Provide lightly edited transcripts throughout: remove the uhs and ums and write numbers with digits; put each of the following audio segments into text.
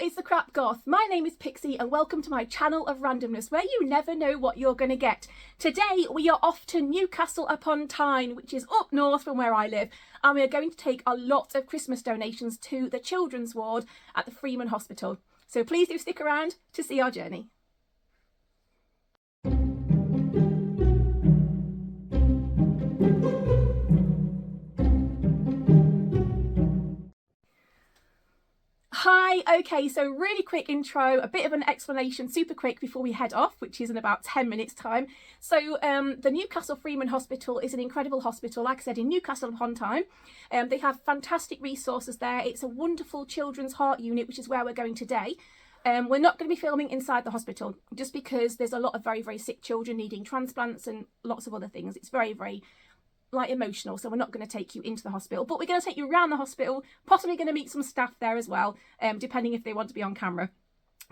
what is the crap, Goth? My name is Pixie and welcome to my channel of randomness where you never know what you're going to get. Today we are off to Newcastle upon Tyne, which is up north from where I live, and we are going to take a lot of Christmas donations to the children's ward at the Freeman Hospital. So please do stick around to see our journey. Hi, okay, so really quick intro, a bit of an explanation, super quick before we head off, which is in about 10 minutes time. So the Newcastle Freeman Hospital is an incredible hospital, like I said, in Newcastle upon Tyne. They have fantastic resources there. It's a wonderful children's heart unit, which is where we're going today. We're not going to be filming inside the hospital just because there's a lot of very, very sick children needing transplants and lots of other things. It's very, very emotional, so we're not going to take you into the hospital, but we're going to take you around the hospital, possibly going to meet some staff there as well, depending if they want to be on camera.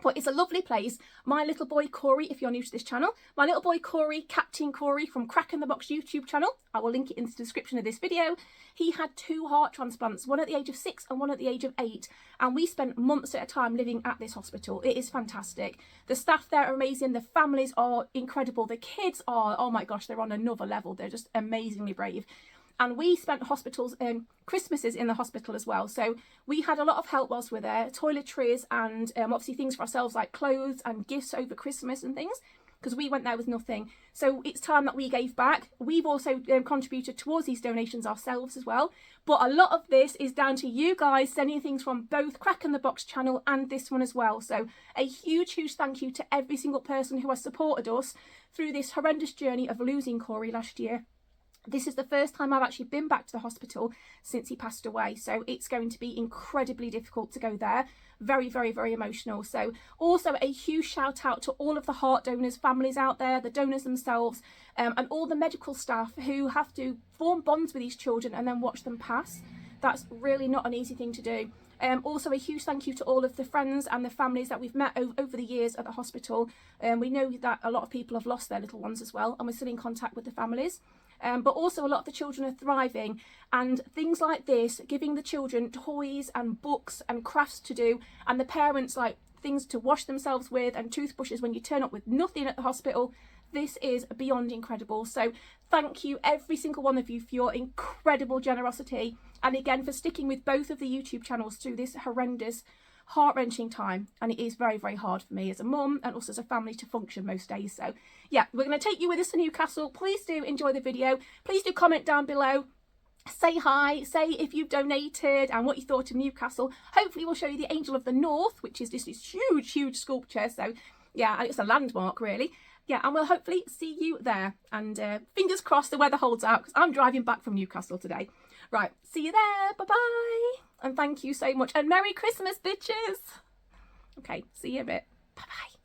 But it's a lovely place. My little boy Kori, if you're new to this channel, my little boy Kori, Captain Kori from Crack in the Box YouTube channel, I will link it in the description of this video. He had 2 heart transplants, one at the age of 6 and one at the age of 8, and we spent months at a time living at this hospital. It is fantastic. The staff there are amazing, the families are incredible, the kids are, oh my gosh, they're on another level. They're just amazingly brave. And we spent Christmases in the hospital as well. So we had a lot of help whilst we were there, toiletries and obviously things for ourselves like clothes and gifts over Christmas and things, because we went there with nothing. So it's time that we gave back. We've also contributed towards these donations ourselves as well. But a lot of this is down to you guys sending things from both Crack in the Box channel and this one as well. So a huge, huge thank you to every single person who has supported us through this horrendous journey of losing Kori last year. This is the first time I've actually been back to the hospital since he passed away, so it's going to be incredibly difficult to go there. Very, very, very emotional. So also a huge shout out to all of the heart donors, families out there, the donors themselves, and all the medical staff who have to form bonds with these children and then watch them pass. That's really not an easy thing to do. Also a huge thank you to all of the friends and the families that we've met over the years at the hospital. We know that a lot of people have lost their little ones as well, and we're still in contact with the families. But also a lot of the children are thriving, and things like this, giving the children toys and books and crafts to do, and the parents like things to wash themselves with and toothbrushes when you turn up with nothing at the hospital. This is beyond incredible. So thank you every single one of you for your incredible generosity, and again for sticking with both of the YouTube channels through this horrendous, heart-wrenching time. And it is very, very hard for me as a mum and also as a family to function most days. So yeah, we're going to take you with us to Newcastle. Please do enjoy the video. Please do comment down below, say hi, say if you've donated and what you thought of Newcastle. Hopefully we'll show you the Angel of the North, which is just this huge, huge sculpture. So yeah, it's a landmark really. Yeah, and we'll hopefully see you there, and fingers crossed the weather holds out because I'm driving back from Newcastle today. Right, see you there, bye-bye, and thank you so much, and Merry Christmas, bitches. Okay, see you in a bit, bye-bye.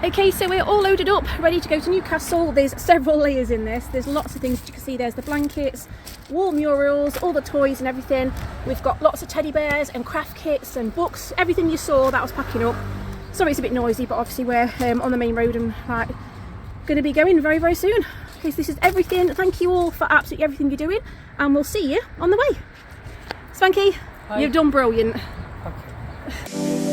Okay, so we're all loaded up, ready to go to Newcastle. There's several layers in this. There's lots of things. You can see there's the blankets, wall murals, all the toys and everything. We've got lots of teddy bears and craft kits and books. Everything you saw, that was packing up. Sorry it's a bit noisy, but obviously we're on the main road and going to be going very, very soon. Okay, so this is everything. Thank you all for absolutely everything you're doing, and we'll see you on the way. Spanky, Hi. You've done brilliant. Okay.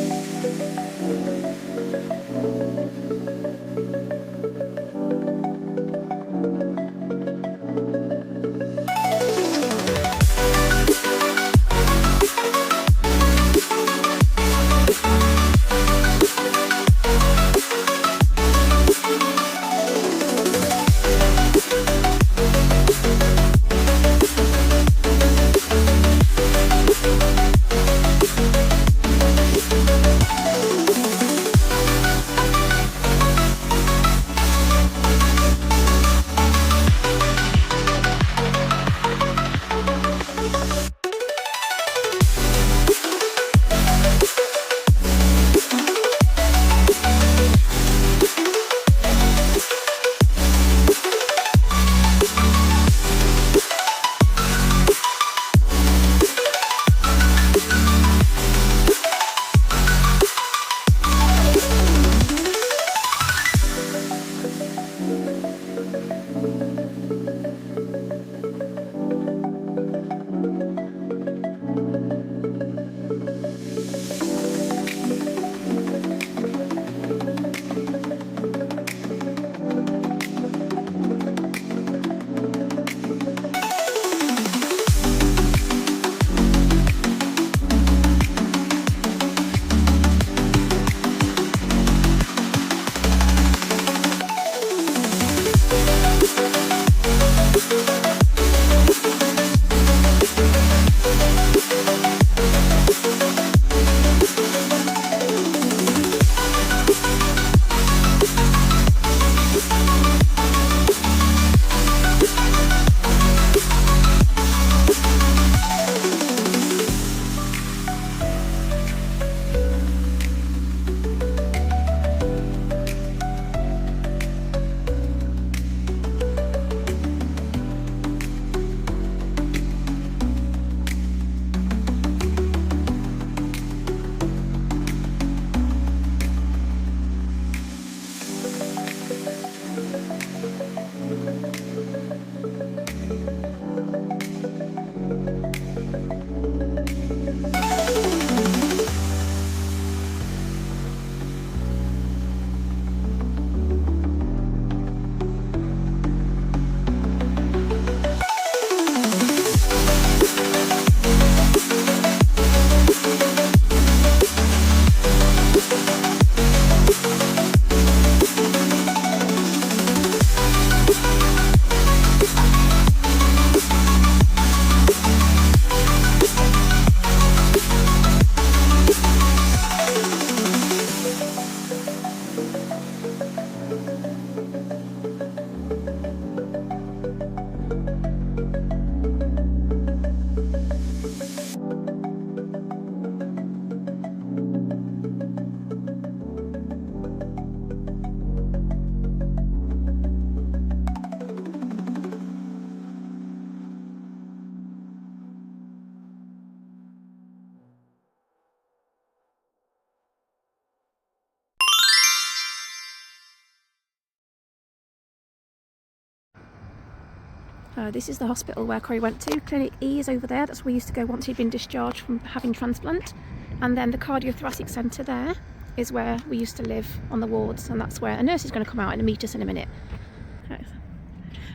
This is the hospital where Kori went to. Clinic E is over there. That's where we used to go once he'd been discharged from having transplant. And then the cardiothoracic centre there is where we used to live on the wards, and that's where a nurse is going to come out and meet us in a minute.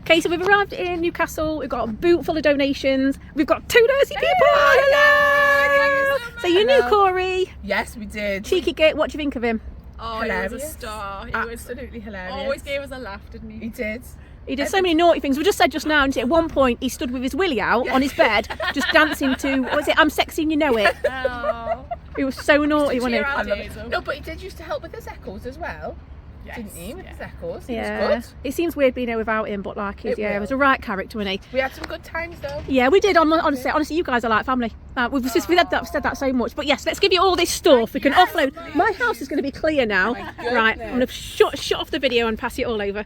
Okay, so we've arrived in Newcastle. We've got a boot full of donations. We've got 2 nursey people. Hello! So you knew Kori. Yes, we did. Cheeky git. What do you think of him? Oh, Hilarious. he was a star. He Absolutely hilarious. always gave us a laugh, didn't he? He did. He did so many naughty things. We just said just now, and at one point he stood with his willy out on his bed, just dancing to, what was it, I'm Sexy and You Know It. Oh. He was so naughty, wasn't he? cheer our I love days it. up. No, but he did used to help with his echoes as well. Didn't he, with his echoes? He Yeah, was good. it seems weird being here without him, but like, he was a right character, wasn't he? We had some good times though. Yeah, we did. Honestly, you guys are like family. We've said that so much. But yes, let's give you all this stuff. We can offload. My house is going to be clear now. Right, I'm going to shut off the video and pass it all over.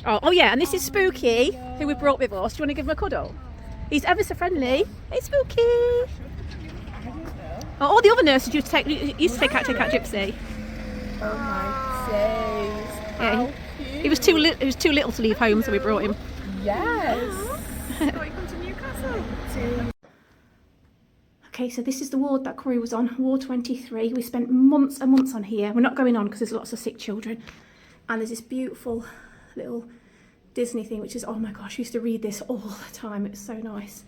Oh yeah, and this is Spooky, who we brought with us. Do you want to give him a cuddle? He's ever so friendly. Hey, Spooky. Oh, all the other nurses used to take out Gypsy. Oh my days. Yeah, he was too little to leave home, so we brought him. Yes. Thought you come to Newcastle. Okay, so this is the ward that Kori was on, Ward 23. We spent months and months on here. We're not going on because there's lots of sick children. And there's this beautiful little Disney thing, which is, oh my gosh, I used to read this all the time. It was so nice.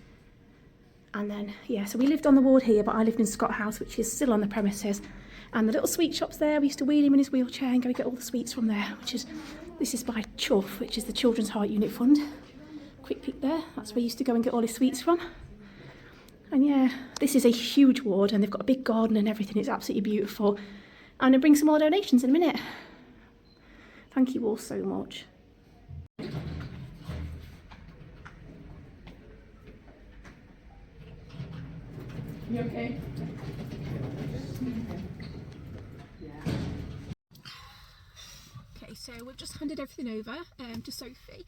And then, yeah, so we lived on the ward here, but I lived in Scott House, which is still on the premises. And the little sweet shops there, we used to wheel him in his wheelchair and go get all the sweets from there, this is by Chuff, which is the Children's Heart Unit Fund. Quick peek there, that's where we used to go and get all his sweets from. And yeah, this is a huge ward and they've got a big garden and everything. It's absolutely beautiful. And I'll bring some more donations in a minute. Thank you all so much. You okay? Okay, so we've just handed everything over to Sophie,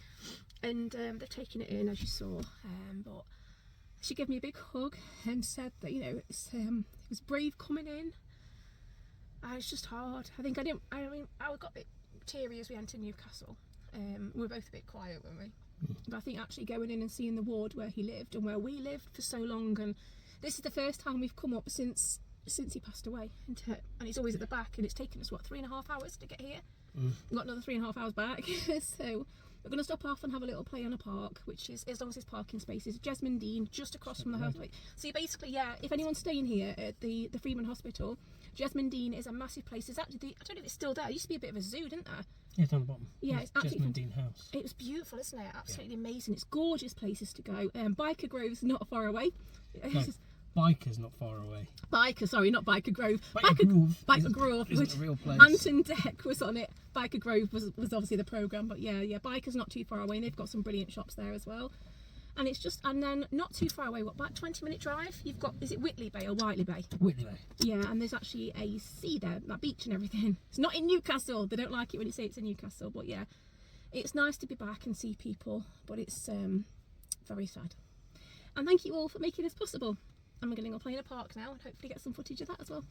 and they're taking it in, as you saw. But she gave me a big hug and said that, you know, it was brave coming in. It's just hard. I got a bit teary as we entered Newcastle. We were both a bit quiet, weren't we? But I think actually going in and seeing the ward where he lived and where we lived for so long, and this is the first time we've come up since he passed away, and he's always at the back, and it's taken us, what, 3.5 hours to get here? We've got another 3.5 hours back. So we're going to stop off and have a little play on a park, which is, as long as there's parking spaces, Jesmond Dean, just across from the house. So you basically, yeah, if anyone's staying here at the Freeman Hospital, Jesmond Dean is a massive place. There's actually, I don't know if it's still there, it used to be a bit of a zoo, didn't there? Yeah, down the bottom. Yeah, it's absolutely Jesmond Dean House. It was beautiful, isn't it? Absolutely amazing. It's gorgeous places to go. Biker Grove's not far away. No, Biker's not far away. Biker, sorry, not Biker Grove. Biker Grove, isn't a real place. Anton Deck was on it. Biker Grove was obviously the programme, but yeah, Biker's not too far away, and they've got some brilliant shops there as well. And it's just, and then not too far away, what, about 20-minute drive? You've got, is it Whitley Bay or Whiteley Bay? Whitley Bay. Yeah, and there's actually a sea there, that beach and everything. It's not in Newcastle. They don't like it when you say it's in Newcastle, but yeah, it's nice to be back and see people, but it's very sad. And thank you all for making this possible. And we're going to go play in a park now and hopefully get some footage of that as well.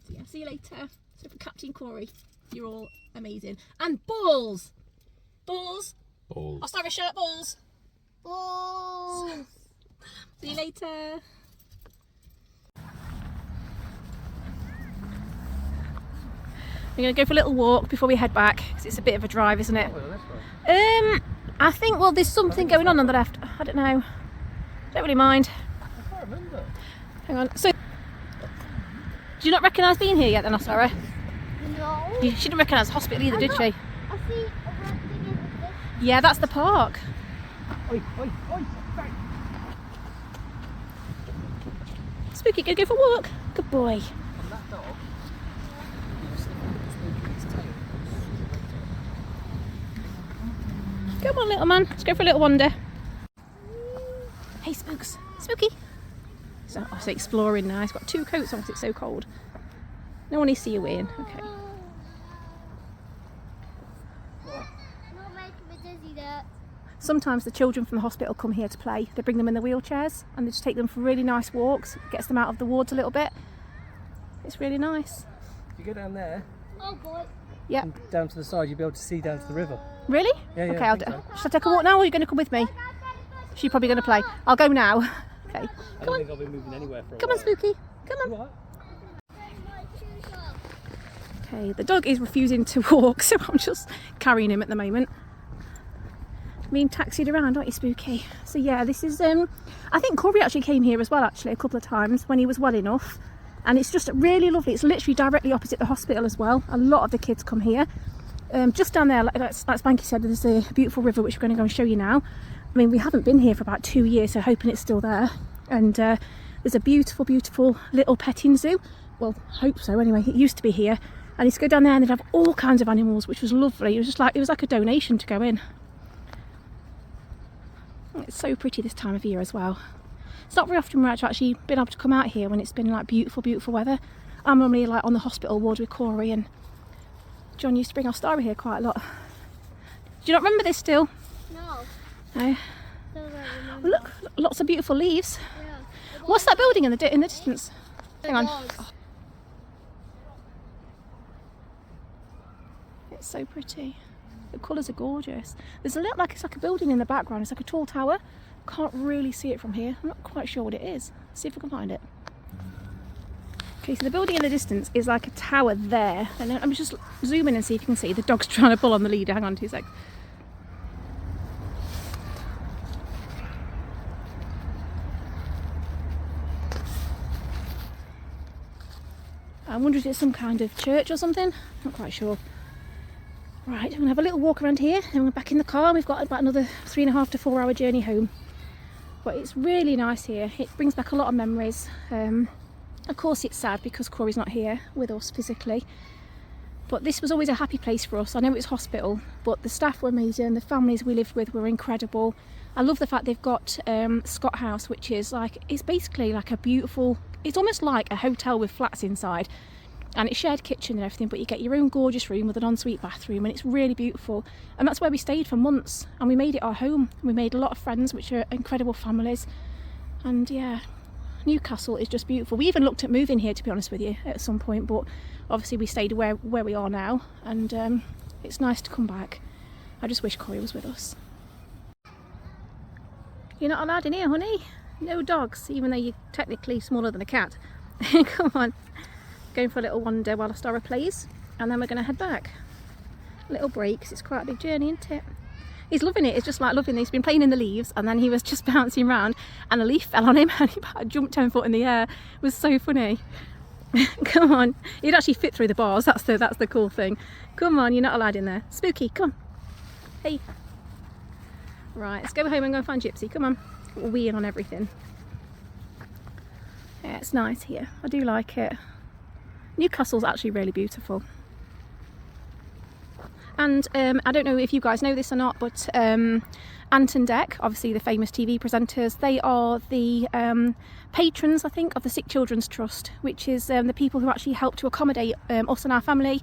So yeah, see you later. So for Captain Kori, you're all amazing. And balls! Balls! Balls. I'll start a shirt, balls! Balls! See you later. We're going to go for a little walk before we head back, because it's a bit of a drive, isn't it? I think, well, there's something going on the left. I don't know. Don't really mind. I can't remember. Hang on. So, do you not recognise being here yet then, Sarah? No. She didn't recognise the hospital either, did she? I see a red thing in the distance. Yeah, that's the park. Oi, oi, oi, bang. Spooky, go for a walk. Good boy. And that dog, Come on, little man. Let's go for a little wander. Hey, Spooks. Spooky. So obviously exploring now. He's got 2 coats on because it's so cold. No one needs to see you in. Okay. Not making me dizzy that. Sometimes the children from the hospital come here to play. They bring them in the wheelchairs and they just take them for really nice walks. Gets them out of the wards a little bit. It's really nice. if you go down there, Oh boy. Yeah. and down to the side, you'll be able to see down to the river. Really? Yeah, yeah, Okay, I I'll think do. so. Should I take a walk now or are you going to come with me? She's probably going to play. I'll go now. Okay. I don't think I'll be moving anywhere for a Come while. on, Spooky. Come on. You alright? Okay, the dog is refusing to walk, so I'm just carrying him at the moment. Being taxied around, aren't you, Spooky? So yeah, this is I think Kori actually came here as well, actually, a couple of times when he was well enough, and it's just really lovely. It's literally directly opposite the hospital as well. A lot of the kids come here. Just down there, like Spanky said, there's a beautiful river which we're going to go and show you now. I mean, we haven't been here for about 2 years, so hoping it's still there. And there's a beautiful, beautiful little petting zoo. Well, hope so anyway. It used to be here. And you used to go down there and they'd have all kinds of animals, which was lovely. It was just like, it was like a donation to go in. It's so pretty this time of year as well. It's not very often we're actually been able to come out here when it's been like beautiful, beautiful weather. I'm normally like on the hospital ward with Kori, and John used to bring our Starry here quite a lot. Do you not remember this still? No. No. Still don't Oh, remember. look, lots of beautiful leaves. Yeah. What's that building in the distance? Hang on. Dogs. Oh, it's so pretty. The colours are gorgeous. There's a little, like it's like a building in the background. It's like a tall tower. Can't really see it from here. I'm not quite sure what it is. See if I can find it. Okay, so the building in the distance is like a tower there. And I'm just zooming and see if you can see. The dog's trying to pull on the leader. Hang on 2 seconds. I wonder if it's some kind of church or something. Not quite sure. Right, I'm going to have a little walk around here, then we're back in the car. We've got about another 3.5 to 4 hour journey home. But it's really nice here. It brings back a lot of memories. Of course it's sad because Kori's not here with us physically. But this was always a happy place for us. I know it was hospital, but the staff were amazing. The families we lived with were incredible. I love the fact they've got Scott House, which is like, it's basically like a beautiful, it's almost like a hotel with flats inside. And it's shared kitchen and everything, but you get your own gorgeous room with an ensuite bathroom, and it's really beautiful. And that's where we stayed for months, and we made it our home. We made a lot of friends, which are incredible families. And yeah, Newcastle is just beautiful. We even looked at moving here, to be honest with you, at some point, but obviously we stayed where we are now, and it's nice to come back. I just wish Kori was with us. You're not allowed in here, honey. No dogs, even though you're technically smaller than a cat. Come on. Going for a little wander while Starry plays, and then we're going to head back. A little break, because it's quite a big journey, isn't it? He's loving it. It's just like loving it. He's been playing in the leaves, and then he was just bouncing around and a leaf fell on him and he jumped 10 foot in the air. It was so funny. Come on. He'd actually fit through the bars. That's the cool thing. Come on, you're not allowed in there. Spooky, come on. Hey. Right, let's go home and go and find Gypsy. Come on. We're weeing on everything. Yeah, it's nice here. I do like it. Newcastle's actually really beautiful. And I don't know if you guys know this or not, but Ant and Dec, obviously the famous TV presenters, they are the patrons, I think, of the Sick Children's Trust, which is the people who actually help to accommodate us and our family,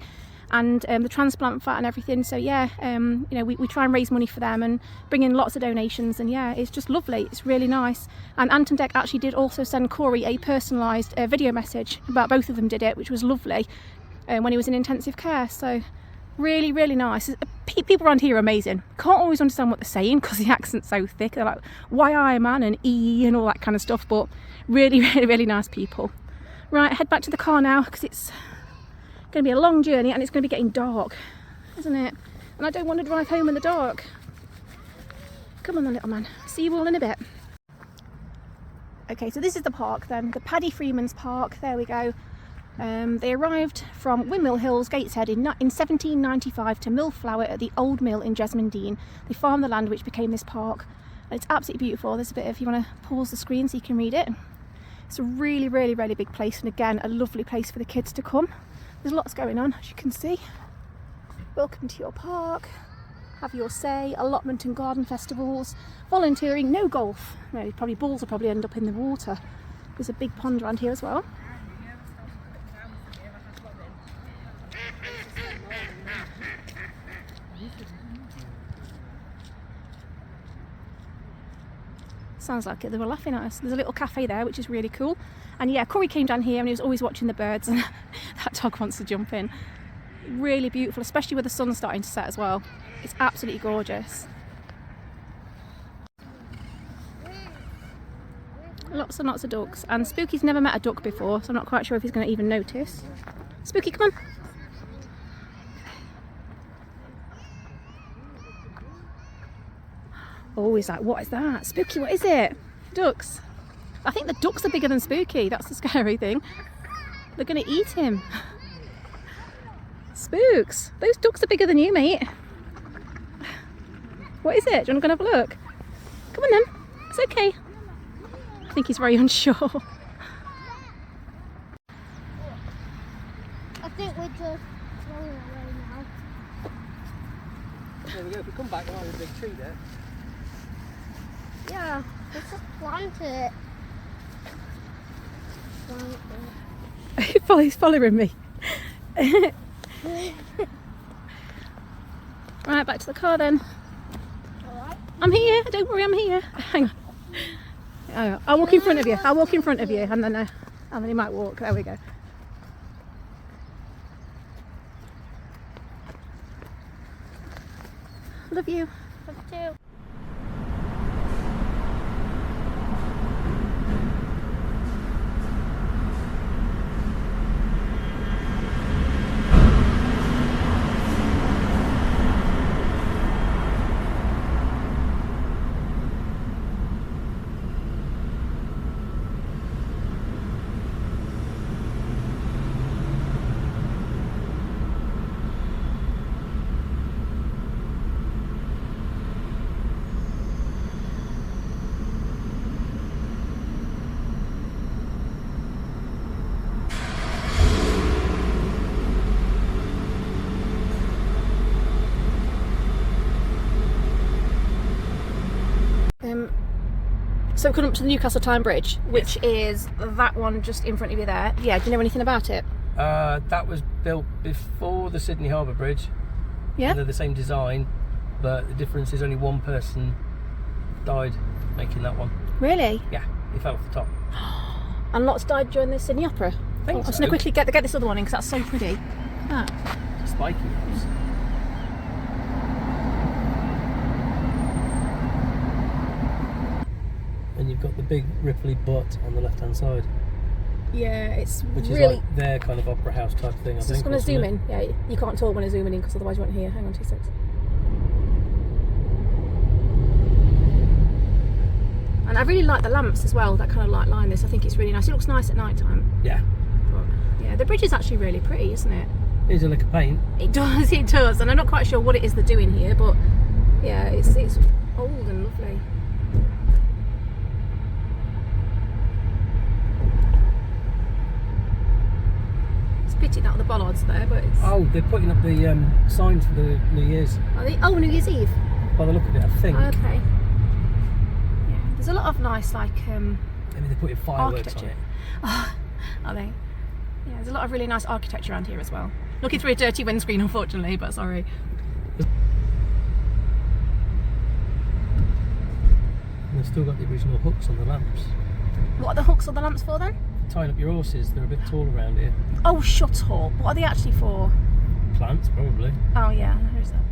and the transplant fat and everything. So yeah, you know, we try and raise money for them and bring in lots of donations, and yeah, it's just lovely. It's really nice. And Ant and Dec actually did also send Kori a personalised video message about both of them did it, which was lovely, when he was in intensive care. So really, really nice. People around here are amazing. Can't always understand what they're saying because the accent's so thick. They're like, why I man and E and all that kind of stuff, but really, really, really nice people. Right, head back to the car now because it's going to be a long journey and it's going to be getting dark, isn't it? And I don't want to drive home in the dark. Come on then, little man. See you all in a bit. Okay, so this is the park then, the Paddy Freeman's Park. There we go. They arrived from Windmill Hills, Gateshead in 1795 to Mill Flower at the Old Mill in Jesmond Dean. They farmed the land which became this park. It's absolutely beautiful. There's a bit of, if you want to pause the screen so you can read it. It's a really, really, really big place, and again, a lovely place for the kids to come. There's lots going on, as you can see. Welcome to your park. Have your say. Allotment and garden festivals. Volunteering. No golf. No, probably balls will probably end up in the water. There's a big pond around here as well. Sounds like it. They were laughing at us. There's a little cafe there, which is really cool. And yeah, Kori came down here and he was always watching the birds, and that dog wants to jump in. Really beautiful, especially with the sun starting to set as well. It's absolutely gorgeous. Lots and lots of ducks. And Spooky's never met a duck before, so I'm not quite sure if he's going to even notice. Spooky, come on. Oh, he's like, what is that? Spooky, what is it? Ducks. I think the ducks are bigger than Spooky. That's the scary thing. They're going to eat him. Spooks, those ducks are bigger than you, mate. What is it? Do you want to go and have a look? Come on then. It's okay. I think he's very unsure. I think we're just long way now. There we go. If we come back, we'll have a big tree there. Yeah, let's just plant it. He's following me. Right, back to the car then. Alright. I'm here. Don't worry, I'm here. Hang on. I'll walk in front of you. I'll walk in front of you, and then he might walk. There we go. Love you. Love too. So we're coming up to the Newcastle Tyne Bridge, which is that one just in front of you there. Yeah, do you know anything about it? That was built before the Sydney Harbour Bridge. Yeah. And they're the same design, but the difference is only one person died making that one. Really? Yeah, he fell off the top. And lots died during the Sydney Opera. I think I'm just so. going to quickly get this other one in because that's so pretty. Ah. Spiky ones. And you've got the big Ripley butt on the left hand side, Yeah, it's which really... is like their kind of opera house type thing. I Just think. going to zoom in. Yeah, you can't talk when I zoom in because otherwise you won't hear. Hang on 2 seconds. And I really like the lamps as well, that kind of light line this. I think it's really nice. It looks nice at night time. Yeah, But yeah, the bridge is actually really pretty, isn't it? here's a lick of paint. It does, it does. And I'm not quite sure what it is they're doing here, but yeah, it's old and lovely. It's a pity that the bollards there, but it's... Oh, they're putting up the sign for the New Year's. Are they? Oh, New Year's Eve. By the look of it, I think. Okay. Yeah, there's a lot of nice, like, Maybe they're putting fireworks on architecture. it. Oh, are they? Yeah, there's a lot of really nice architecture around here as well. Looking through a dirty windscreen, unfortunately, but sorry. And they've still got the original hooks on the lamps. What are the hooks on the lamps for then? Tying up your horses, they're a bit tall around here. Oh, shut up. What are they actually for? Plants, probably. Oh, yeah, who's that?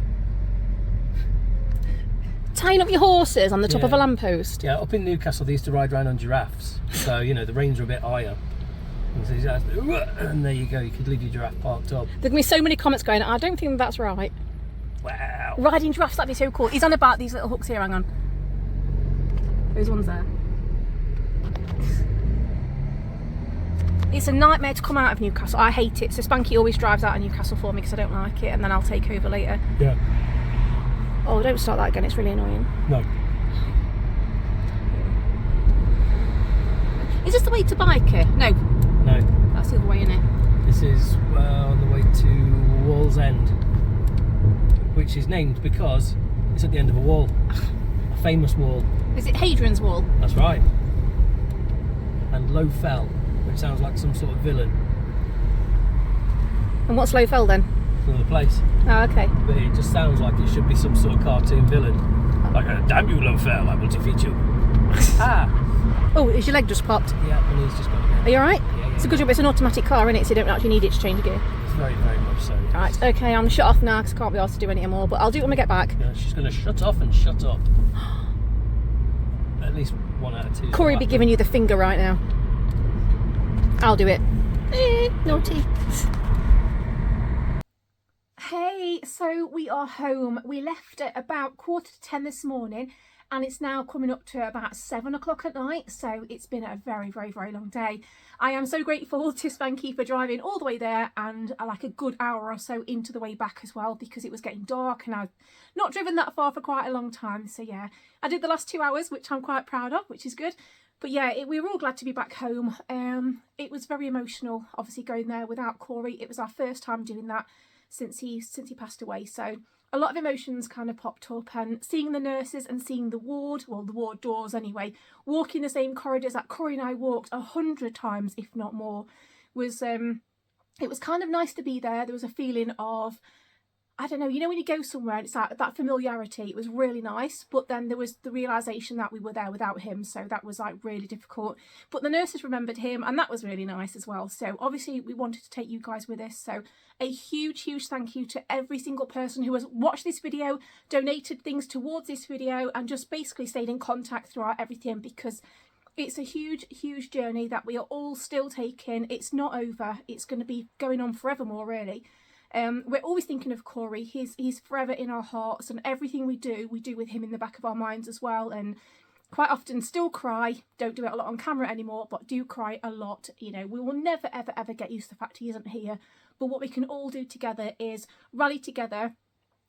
Tying up your horses on the top of a Yeah. lamppost. Yeah, up in Newcastle they used to ride around on giraffes. So, you know, the reins are a bit higher. And, so you just, and there you go, you could leave your giraffe parked up. There's going to be so many comments going, I don't think that's right. Wow. Riding giraffes, that'd be so cool. He's on about these little hooks here, hang on. Those ones there. It's a nightmare to come out of Newcastle. I hate it. So Spanky always drives out of Newcastle for me because I don't like it, and then I'll take over later. Yeah. Oh, don't start that again, it's really annoying. No. Is this the way to Biker? No, No. that's the other way, isn't it? This is on the way to Wall's End, which is named because it's at the end of a wall. A famous wall. Is it Hadrian's Wall? That's right. And Low Fell, which sounds like some sort of villain. And what's Low Fell then? Another place. Oh, okay. But it just sounds like it should be some sort of cartoon villain. Like, damn you, Low Fell, I will defeat you. Ah! Oh, is your leg just popped? Yeah, and he's just got to Are go. you alright? Yeah, It's a good job it's an automatic car, isn't it? So you don't actually need it to change gear. It's very, very much so. Yes. Right, okay, I'm shut off now because I can't be asked to do any more, but I'll do it when I get back. Yeah, she's going to shut off and shut up. At least 1 out of 2. Corey will be giving you the finger right now. I'll do it. Naughty. Hey, so we are home. We left at about 9:45 this morning and it's now coming up to about 7 o'clock at night. So it's been a very, very, very long day. I am so grateful to Spanky for driving all the way there and like a good hour or so into the way back as well because it was getting dark and I've not driven that far for quite a long time. So yeah, I did the last 2 hours, which I'm quite proud of, which is good. But yeah, we were all glad to be back home. It was very emotional, obviously, going there without Corey. It was our first time doing that. since he passed away. So a lot of emotions kind of popped up, and seeing the nurses and seeing the ward, well, the ward doors anyway, walking the same corridors that Kori and I walked 100 times, if not more, was it was kind of nice to be there. There was a feeling of, I don't know, you know when you go somewhere and it's like that familiarity, it was really nice, but then there was the realisation that we were there without him, so that was like really difficult. But the nurses remembered him, and that was really nice as well. So obviously we wanted to take you guys with us, so a huge thank you to every single person who has watched this video, donated things towards this video, and just basically stayed in contact throughout everything, because it's a huge journey that we are all still taking. It's not over, it's going to be going on forevermore, really. We're always thinking of Kori. He's forever in our hearts, and everything we do with him in the back of our minds as well. And quite often still cry. Don't do it a lot on camera anymore, but do cry a lot. You know, we will never ever get used to the fact he isn't here. But what we can all do together is rally together,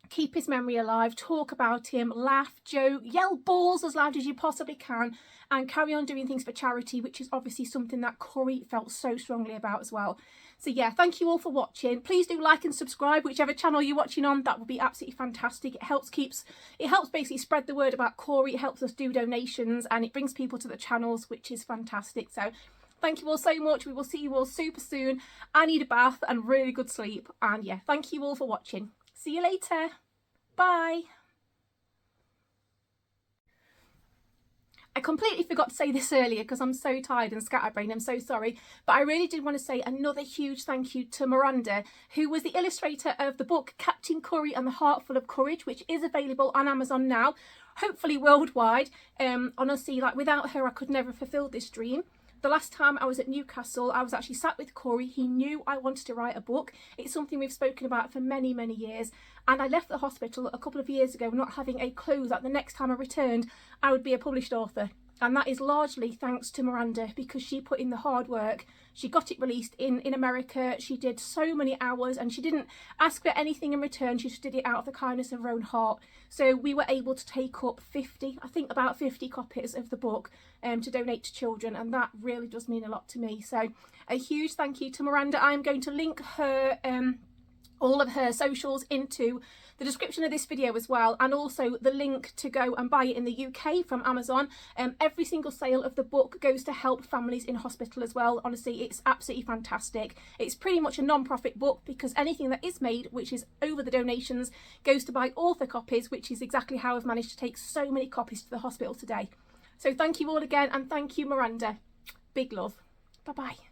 keep his memory alive, talk about him, laugh, joke, yell balls as loud as you possibly can, and carry on doing things for charity, which is obviously something that Kori felt so strongly about as well. So yeah, thank you all for watching. Please do like and subscribe, whichever channel you're watching on. That would be absolutely fantastic. It helps basically spread the word about Kori. It helps us do donations, and it brings people to the channels, which is fantastic. So thank you all so much. We will see you all super soon. I need a bath and really good sleep. And yeah, thank you all for watching. See you later. Bye. I completely forgot to say this earlier because I'm so tired and scatterbrained. I'm so sorry. But I really did want to say another huge thank you to Miranda, who was the illustrator of the book Captain Kori and the Heart Full of Courage, which is available on Amazon now, hopefully worldwide. Honestly, like, without her, I could never have fulfilled this dream. The last time I was at Newcastle, I was actually sat with Kori. He knew I wanted to write a book. It's something we've spoken about for many years. And I left the hospital a couple of years ago not having a clue that the next time I returned, I would be a published author. And that is largely thanks to Miranda, because she put in the hard work. She got it released in America. She did so many hours, and she didn't ask for anything in return. She just did it out of the kindness of her own heart. So we were able to take up about 50 copies of the book to donate to children, and that really does mean a lot to me. So a huge thank you to Miranda. I'm going to link her all of her socials into the description of this video as well, and also the link to go and buy it in the UK from Amazon. Every single sale of the book goes to help families in hospital as well. Honestly, it's absolutely fantastic. It's pretty much a non-profit book, because anything that is made, which is over the donations, goes to buy author copies, which is exactly how I've managed to take so many copies to the hospital today. So thank you all again, and thank you, Miranda. Big love. Bye bye.